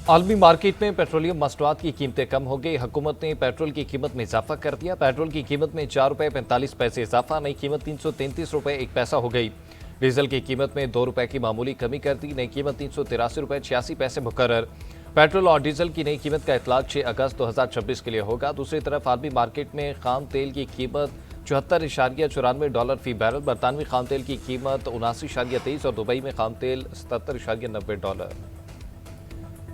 आलमी मार्केट में पेट्रोलियम मसनूआत की कीमतें कम हो गई। हुकूमत ने पेट्रोल की कीमत में इजाफा कर दिया। पेट्रोल की कीमत में 4 रुपये 45 पैसे इजाफा, नई कीमत 333 रुपये 1 पैसा हो गई। डीजल की कीमत में 2 रुपये की मामूली कमी कर दी, नई कीमत 383 रुपये 86 पैसे मुकर्रर। पेट्रोल और डीजल की नई कीमत का इतलाक 6 अगस्त 2026 के लिए होगा। दूसरी तरफ आलमी मार्केट में खाम तेल की कीमत $74.94 फी बैरल, बरतानवी खाम तेल की कीमत $79.23 और दुबई में खाम तेल $77.90।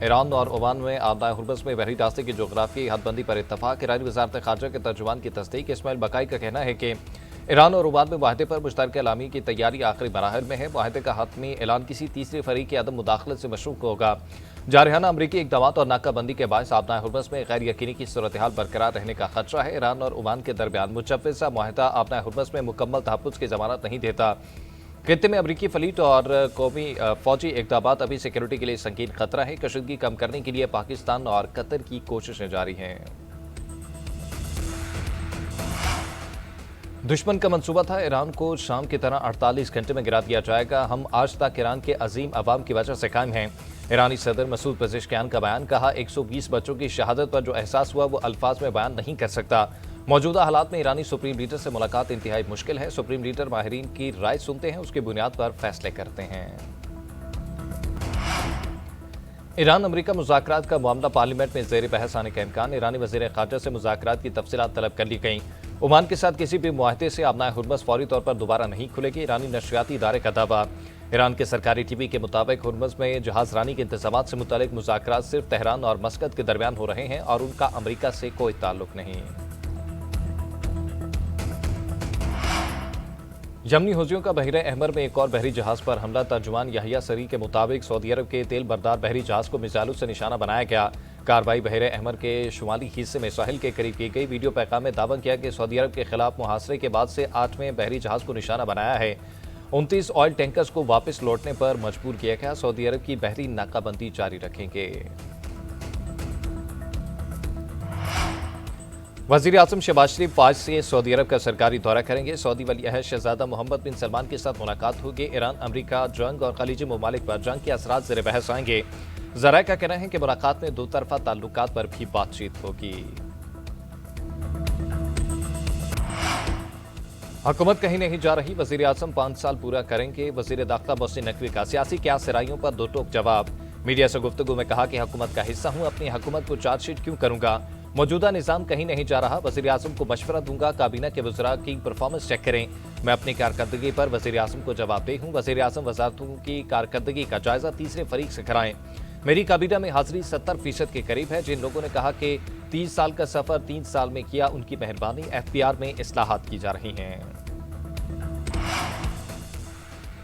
ईरान और ओमान में आबदाए हुर्मुज़ में बहरी रास्ते की जोग्राफियाई हदबंदी पर इत्तफाक। ईरानी वज़ारत ख़ारजा के तर्जुमान की तस्दीक। इस्माइल बकाई का कहना है कि ईरान और ओमान में मुआहदे पर मुश्तरका एलामी की तैयारी आखिरी मराहिल में है। मुआहदे का हतमी ऐलान किसी तीसरे फरीक की अदम मुदाखलत से मशरूक होगा। जारहाना अमरीकी इक़दाम और नाकाबंदी के बायस आबदाए हुर्मुज़ में गैर यकीनी की सूरत हाल बरकरार रहने का खदशा है। ईरान और ओमान के दरमियान मुजव्वज़ा मुआहदा आबदाए हुर्मुज़ में मुकम्मल तहफ़्फ़ुज़ की ज़मानत नहीं देता। खित्ते में अमरीकी फलीट और कौमी फौजी इक़दाम अभी सिक्योरिटी के लिए संगीन खतरा है। कशीदगी कम करने के लिए पाकिस्तान और कतर की कोशिशें जारी हैं। दुश्मन का मंसूबा था ईरान को शाम की तरह 48 घंटे में गिरा दिया जाएगा। हम आज तक ईरान के अजीम अवाम की वजह से कायम हैं। ईरानी सदर मसूद पेज़ेश्कियान का बयान। कहा 120 बच्चों की शहादत पर जो एहसास हुआ वो अल्फाज में बयान नहीं कर सकता। मौजूदा हालात में ईरानी सुप्रीम लीडर से मुलाकात इंतहाई मुश्किल है। सुप्रीम लीडर माहिरीन की राय सुनते हैं, उसकी बुनियाद पर फैसले करते हैं। ईरान अमरीका मुज़ाकरात का मामला पार्लियामेंट में ज़ेर बहस आने का इम्कान। ईरानी वज़ीर ख़ारजा से मुज़ाकरात की तफसीलात तलब कर ली गईं। ओमान के साथ किसी भी मुआहदे से आबनाए हुर्मुज़ फौरी तौर पर दोबारा नहीं खुलेगी। ईरानी नशरियाती इदारे का दावा। ईरान के सरकारी टीवी के मुताबिक हुर्मुज़ में जहाज़ रानी के इंतज़ामात से मुतल्लिक़ मुज़ाकरात सिर्फ तेहरान और मस्कत के दरमियान हो रहे हैं और उनका अमरीका से कोई ताल्लुक नहीं। यमनी हुज़ियों का बहरे अहमर में एक और बहरी जहाज़ पर हमला। तर्जुमान याहिया सरी के मुताबिक सऊदी अरब के तेल बरदार बहरी जहाज़ को मिसाइलों से निशाना बनाया गया। कार्रवाई बहरे अहमर के शुमाली हिस्से में साहिल के करीब की गई। वीडियो पैगाम में दावा किया कि सऊदी अरब के खिलाफ मुहासरे के बाद से 8वें बहरी जहाज़ को निशाना बनाया है। 29 ऑयल टैंकर्स को वापस लौटने पर मजबूर किया गया। सऊदी अरब की बहरी नाकाबंदी जारी रखेंगे। वज़ीर आज़म शहबाज शरीफ आज से सऊदी अरब का सरकारी दौरा करेंगे। सऊदी वली अहद शहजादा मोहम्मद बिन सलमान के साथ मुलाकात होगी। ईरान अमरीका जंग और खलीजी ममालिक पर जंग के असरात ज़ेर बहस आएंगे। ज़राए का कहना है कि मुलाकात में दो तरफा ताल्लुकात पर भी बातचीत होगी। हुकूमत कहीं नहीं जा रही, वज़ीर आज़म 5 साल पूरा करेंगे। वज़ीर दाखिला मोहसिन नकवी का सियासी क्यासराइयों पर दो टोक जवाब। मीडिया से गुफ्तगू में कहा कि हुकूमत का हिस्सा हूँ, अपनी हुकूमत को चार्जशीट क्यों करूंगा। मौजूदा निज़ाम कहीं नहीं जा रहा। वज़ीर आज़म को मशवरा दूंगा, काबीना के वज़रा की परफॉर्मेंस चेक करें। मैं अपनी कारकर्दगी पर वज़ीर आज़म को जवाबदेह हूँ। वज़ीर आज़म वज़ारतों की कारकर्दगी का जायज़ा तीसरे फरीक से कराएं। मेरी काबीना में हाज़िरी 70% के करीब है। जिन लोगों ने कहा कि 30 साल का सफ़र 3 साल में किया, उनकी मेहरबानी। FPR में इस्लाहात की जा रही हैं।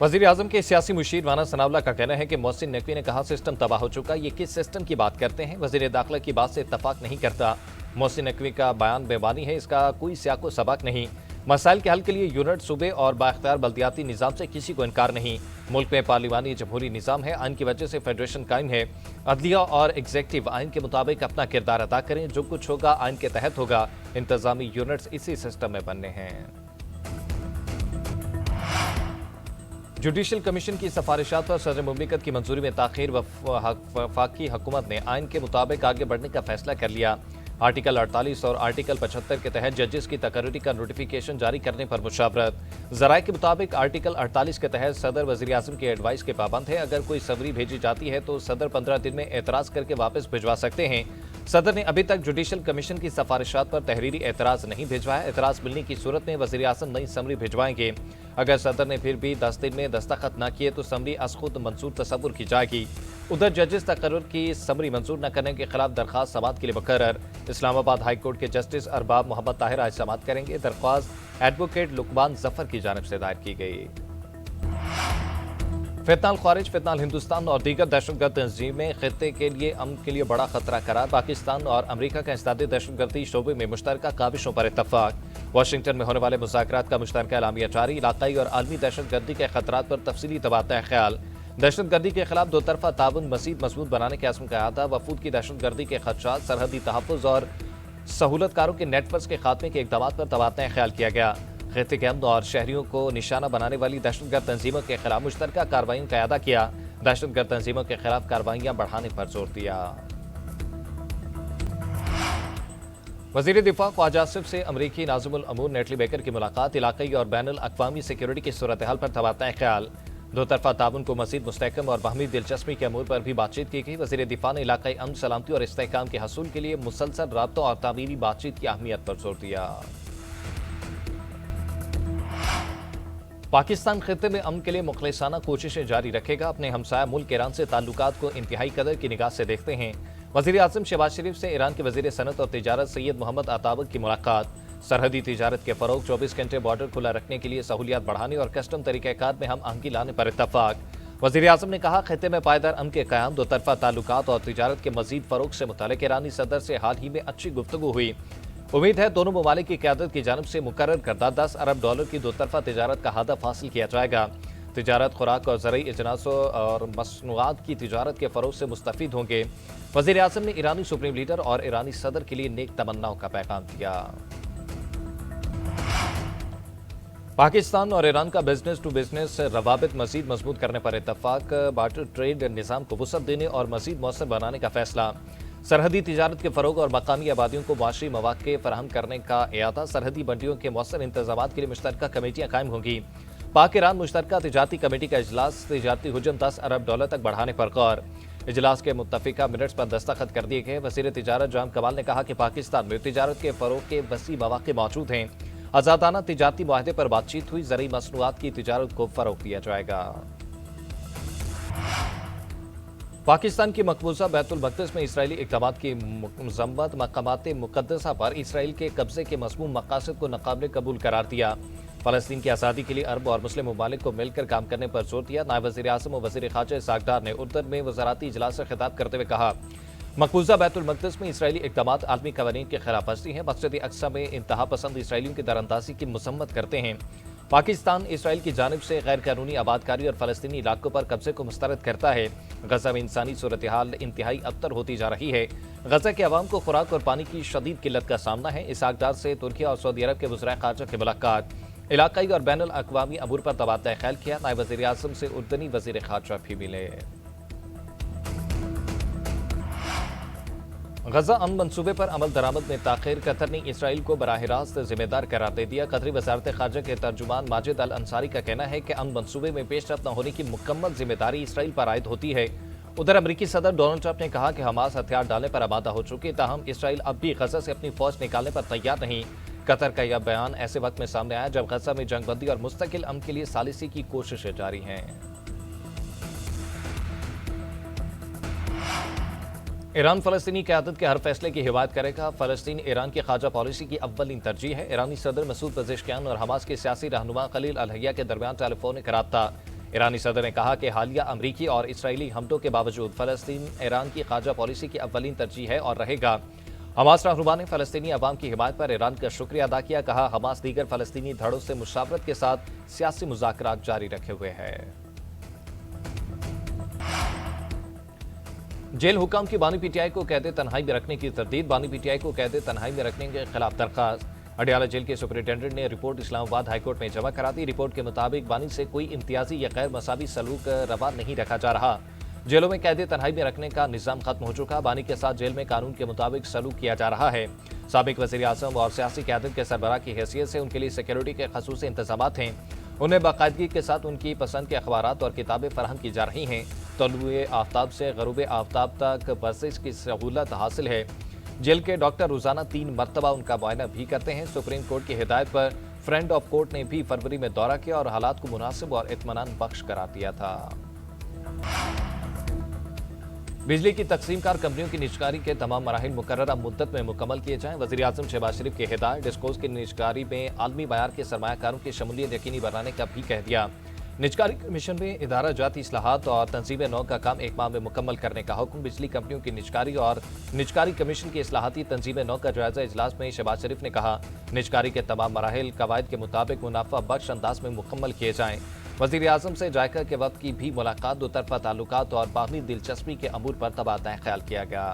वज़ीर आज़म के सियासी मुशीर वाना सनावला का कहना है कि मोहसिन नकवी ने कहा सिस्टम तबाह हो चुका। ये किस सिस्टम की बात करते हैं। वज़ीर दाखिला की बात से इत्तफाक नहीं करता। मोहसिन नकवी का बयान बेमानी है, इसका कोई सियाको सबक नहीं। मसाइल के हल के लिए यूनिट सूबे और बाख्तियार बल्दियाती निज़ाम से किसी को इनकार नहीं। मुल्क में पार्लिमानी जमहूरी निज़ाम है, आइन की वजह से फेडरेशन कायम है। अदलिया और एग्जेक्टिव आइन के मुताबिक अपना किरदार अदा करें। जो कुछ होगा आइन के तहत होगा। इंतजामी यूनिट्स इसी सिस्टम में बनने हैं। जुडिशल कमीशन की सिफारिशात पर सदर मुमलिकत की मंजूरी में ताखीर। वफाकी हुकूमत ने आइन के मुताबिक आगे बढ़ने का फैसला कर लिया। आर्टिकल 48 और आर्टिकल 75 के तहत जजेस की तकर्री का नोटिफिकेशन जारी करने पर मुशावरत। ज़राए के मुताबिक आर्टिकल 48 के तहत सदर वज़ीर आज़म की एडवाइस के पाबंद है। अगर कोई समरी भेजी जाती है तो सदर 15 दिन में एतराज़ करके वापस भिजवा सकते हैं। सदर ने अभी तक जुडिशल कमीशन की सिफारिशात पर तहरीरी एतराज़ नहीं भिजवाया। एतराज़ मिलने की सूरत में वज़ीर आज़म नई समरी भिजवाएंगे। अगर सदर ने फिर भी 10 दिन में दस्तखत न किए तो समरी अज़ खुद मंजूर तस्वुर की जाएगी। उधर जजेस तकर्रुर की समरी मंजूर न करने के खिलाफ दरख्वास्त समाअत के लिए मुकर्रर। इस्लामाबाद हाई कोर्ट के जस्टिस अरबाब मोहम्मद ताहिर आज समाअत करेंगे। दरख्वास्त एडवोकेट लुकमान जफर की जानिब से दायर की गई। फितनाल ख्वारिज, फितनाल हिंदुस्तान और दीगर दहशतगर्द तंजीमें खित्ते के लिए अमन के लिए बड़ा खतरा करार। पाकिस्तान और अमरीका का इंसदादी दहशतगर्दी शोबे में मुश्तरका काविशों पर इत्तफाक। वाशिंगटन में होने वाले मुज़ाकरात का मुश्तरका एलामिया जारी। इलाकाई और आलमी दहशतगर्दी के खतरात पर तफसीली तबादला ख्याल। दहशतगर्दी के खिलाफ दो तरफा ताउन मज़ीद मजबूत बनाने के अज़्म का अहदा। वफूद की दहशतगर्दी के खदशात, सरहदी तहफ़्फ़ुज़ और सहूलतकारों के नेटवर्क के खात्मे के इक़दाम पर तबादला ख्याल किया गया। खित्ते के अमन और शहरियों को निशाना बनाने वाली दहशतगर्द तंजीमों के खिलाफ मुश्तरका कार्रवाइयों का अदा किया। दहशत गर्द तंजीमों के खिलाफ कार्रवाइयां बढ़ाने पर जोर दिया। वजीर दिफा ख्वाजा आसिफ से अमरीकी नाज़िमुल अमूर नेटली बेकर की मुलाकात, इलाक़ाई और बैनुल अक़वामी सिक्योरिटी की सूरत हाल पर तबादला ख्याल। दो तरफा ताउन को मज़ीद मुस्तहकम और बाहमी दिलचस्पी के अमूर पर भी बातचीत की गई। वज़ीर दिफा ने इलाक़ाई अमन, सलामती और इस्तेहकाम के हसूल के लिए मुसलसल राब्तों और तामीरी बातचीत की अहमियत पर जोर दिया। पाकिस्तान खित्ते में अमन के लिए मुखलिसाना कोशिशें जारी रखेगा, अपने हमसाया मुल्क ईरान से ताल्लुकात को इंतहाई कदर की निगाह से देखते हैं। वज़ीर आज़म शहबाज शरीफ से ईरान के वज़ीर सनत और तिजारत सैयद मोहम्मद अताबक की मुलाकात। सरहदी तिजारत के फ़रोग़, 24 घंटे बॉर्डर खुला रखने के लिए सहूलियात बढ़ाने और कस्टम तरीक़ाकार में हम आहंगी लाने पर इत्तफ़ाक़। वज़ीर आज़म ने कहा, खित्ते में पायदार अमन के क़याम, दो तरफा ताल्लुकात और तिजारत के मज़ीद फ़रोग़ से मुतल्लिक़ ईरानी सदर से हाल ही में अच्छी गुफ्तगू हुई। उम्मीद है दोनों ममालिक की क़यादत की जानिब से मुकर्रर करदा $10 अरब की दो तरफा तिजारत का हदफ हासिल किया जाएगा। तिजारत, खुराक और ज़रई इजनासों और मसनूआत की तिजारत के फ़रोग़ से मुस्तफ़ीद होंगे। वज़ीर आज़म ने ईरानी सुप्रीम लीडर और ईरानी सदर के लिए नेक तमन्नाओं का पैगाम दिया। पाकिस्तान और ईरान का बिजनेस टू बिजनेस रवाबित मज़ीद मजबूत करने पर इत्तफ़ाक़। बार्टर ट्रेड निज़ाम को वुसअत देने और मज़ीद मौसर बनाने का फैसला। सरहदी तिजारत के फ़रोग़ और मकामी आबादियों को माशी मौक़े फ़राहम करने का इरादा। सरहदी मंडियों के मौसर इंतज़ामात के लिए मुश्तरका कमेटियाँ कायम होंगी। पाक ईरान मुश्तरका तिजारती कमेटी का इजलास, तिजारती हुजम $10 अरब तक बढ़ाने पर गौर। इजलास के मुत्तफ़िका मिनट्स पर दस्तखत कर दिए गए। वज़ीर तिजारत जाम कमाल ने कहा कि पाकिस्तान में तिजारत के फ़रोग़ के वसी मौक़े मौजूद हैं। आज़ादाना तिजारती मुआहदे पर बातचीत हुई। ज़रई मसनूआत की तिजारत को फ़रोग़ दिया जाएगा। पाकिस्तान की मकबूजा बैतुल मक़दिस में इसराइली इक़दामात की मज़म्मत। मक़ामात मुक़द्दसा पर इसराइल के कब्ज़े के मज़मूम मक़ासद को नाक़ाबिल कबूल करार दिया। फ़लस्तीन की आज़ादी के लिए अरब और मुस्लिम ममालिक को मिलकर काम करने पर जोर दिया। नायब वज़ीर आज़म और वज़ीर ख़ारजा इसहाक़ डार ने उर्दू में वज़ाराती इजलास से खिताब करते हुए कहा, मकबूजा बैतुल मक़दिस में इसराइली इक़दामात आलमी क़वानीन के खिलाफ वर्जी हैं। मस्जिद अक़सा में इंतहा पसंद इसराइलियों की दरअंदाज़ी की मज़म्मत करते हैं। पाकिस्तान इसराइल की जानिब से गैर कानूनी आबादकारी और फ़लस्तीनी इलाकों पर कब्जे को मुस्तरद करता है। गज़ा में इंसानी सूरत हाल इंतहाई अबतर होती जा रही है। गज़ा के अवाम को खुराक और पानी की शदीद किल्लत का सामना है। इसहाक़ डार से तुर्की और सऊदी अरब के वज़ीर ख़ारजा की मुलाकात। इलाक़ाई और बैनुल अक़वामी अमूर पर तबादला ख्याल किया। नायब वज़ीर आज़म से उर्दनी वज़ीर ख़ारजा भी मिले। गज़ा अमन मंसूबे पर अमल दरामद में ताख़ीर। कतर ने इसराइल को बराह रास्त ज़िम्मेदार करार दे दिया। कतरी वज़ारत ख़ारजा के तर्जुमान माजिद अल अंसारी का कहना है कि अमन मंसूबे में पेशरफ़्त न होने की मुकम्मल ज़िम्मेदारी इसराइल पर आयद होती है। उधर अमरीकी सदर डोनाल्ड ट्रंप ने कहा कि हमास हथियार डालने पर आमादा हो चुकी, ताहम इसराइल अब भी गज़ा से अपनी फ़ौज निकालने पर तैयार नहीं। कतर का यह बयान ऐसे वक्त में सामने आया जब गज़ा में जंगबंदी और मुस्तकिल अमन के लिए सालिसी की कोशिशें जारी हैं। ईरान फ़लस्तीनी क़यादत के हर फैसले की हिमायत करेगा। फ़लस्तीन ईरान की ख़ारजा पॉलिसी की अव्वलीन तरजीह है। ईरानी सदर मसूद पज़ेश्कियान और हमास के सियासी रहनुमा खलील अल हय्या के दरमियान टेलीफोनिक राब्ता। ईरानी सदर ने कहा कि हालिया अमरीकी और इसराइली हमलों के बावजूद फ़लस्तीन ईरान की ख़ारजा पॉलिसी की अव्वलीन तरजीह है और रहेगा। हमास रहनुमा ने फ़लस्तीनी अवाम की हिमायत पर ईरान का शुक्रिया अदा किया। कहा, हमास दीगर फ़लस्तीनी धड़ों से मुशावरत के साथ सियासी मुज़ाकरात जारी रखे हुए है। जेल हुकाम की बानी पीटीआई को कैद तन्हाई में रखने की तरदीद। बानी पीटीआई को कैद तन्हाई में रखने के खिलाफ दरख्वास्त। अडियाला जेल के सुपरिटेंडेंट ने रिपोर्ट इस्लामाबाद हाईकोर्ट में जमा करा दी। रिपोर्ट के मुताबिक बानी से कोई इम्तियाजी या गैर मसावी सलूक रवा नहीं रखा जा रहा। जेलों में कैद तन्हाई में रखने का निज़ाम खत्म हो चुका। बानी के साथ जेल में कानून के मुताबिक सलूक किया जा रहा है। साबिक वज़ीर आज़म और सियासी क़यादत के सरबराह की हैसियत से उनके लिए सिक्योरिटी के ख़ुसूसी इंतज़ामात हैं। उन्हें बाकायदगी के साथ उनकी पसंद के अखबारात और किताबें फराहम की जा रही हैं। तलुए आफ्ताब से गरूब आफ्ताब तक वर्जिश की सहूलत हासिल है। जेल के डॉक्टर रोज़ाना 3 मरतबा उनका मुआयना भी करते हैं। सुप्रीम कोर्ट की हिदायत पर फ्रेंड ऑफ कोर्ट ने भी फरवरी में दौरा किया और हालात को मुनासिब और इत्मीनान बख्श करार दिया था। बिजली की तकसीमकार कंपनियों की निजकारी के तमाम मराहिल मुकर्ररा मुद्दत में मुकम्मल किए जाएं। वज़ीर आज़म शहबाज शरीफ की हिदायत। डिस्कोस की निजकारी में आलमी मयार के सरमायाकारों की शमूलियत यकीनी बनाने का भी कह दिया। निजकारी कमीशन में इदारा जाती इस्लाहात और तंजीम नौ का काम 1 माह में मुकम्मल करने का हुक्म। बिजली कंपनियों की निजकारी और निजकारी कमीशन की इस्लाहाती तंजीम नौ का जायजा इजलास में शहबाज शरीफ ने कहा, निजकारी के तमाम मराहिल कवायद के मुताबिक मुनाफा बख्श अंदाज में मुकम्मल किए जाएं। वज़ीर आज़म से जायका के वक्त की भी मुलाकात। दो तरफा ताल्लुकात और बाहमी दिलचस्पी के अमूर पर तबादला ख्याल किया गया।